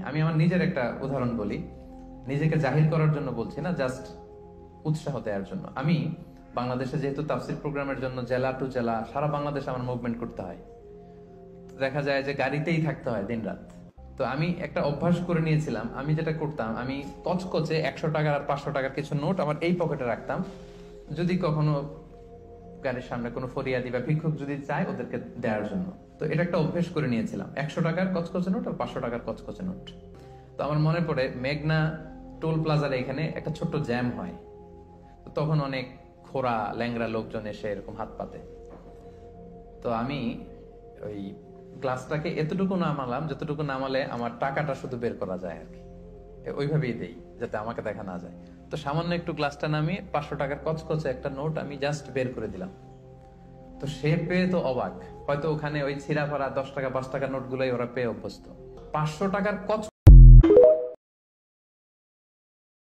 আমি আমার নিজের একটা উদাহরণ বলি, নিজেকে জাহির করার জন্য বলছি না, জাস্ট উৎসাহ দেওয়ার জন্য। আমি বাংলাদেশে যেহেতু তাফসির প্রোগ্রামের জন্য জেলা টু জেলা সারা বাংলাদেশে আমার মুভমেন্ট করতে হয়, তো দেখা যায় যে গাড়িতেই থাকতে হয় দিন রাত। তো আমি একটা অভ্যাস করে নিয়েছিলাম, আমি যেটা করতাম, আমি কচকচে 100 টাকার আর 500 টাকার কিছু নোট আমার এই পকেটে রাখতাম। যদি কখনো গাড়ির সামনে কোনো ফরিয়াদি বা ভিক্ষুক যদি চায় ওদেরকে দেওয়ার জন্য, তো এটা একটা অভ্যেস করে নিয়েছিলাম, 100 টাকার কচকচে নোট আর 500 টাকার কচকচে নোট। তো আমার মনে পড়ে মেঘনা টোল প্লাজার এখানে একটা ছোট্ট জ্যাম হয়, তো তখন অনেক খোড়া ল্যাংরা লোকজন এসে এরকম হাত পাতে। তো আমি ওই গ্লাসটাকে এতটুকু নামালাম যতটুকু নামালে আমার টাকাটা শুধু বের করা যায় আর কি, ওইভাবেই দেই যাতে আমাকে দেখা না যায়। তো সামান্য একটু গ্লাসটা নামিয়ে 500 টাকার কচকচে একটা নোট আমি জাস্ট বের করে দিলাম। তো সে পেয়ে তো অবাক, হয়তো ওখানে ওই ছিঁড়া ফাড়া 10 টাকা 5 টাকার নোট গুলোই ওরা পেয়ে অভ্যস্ত। 500 টাকার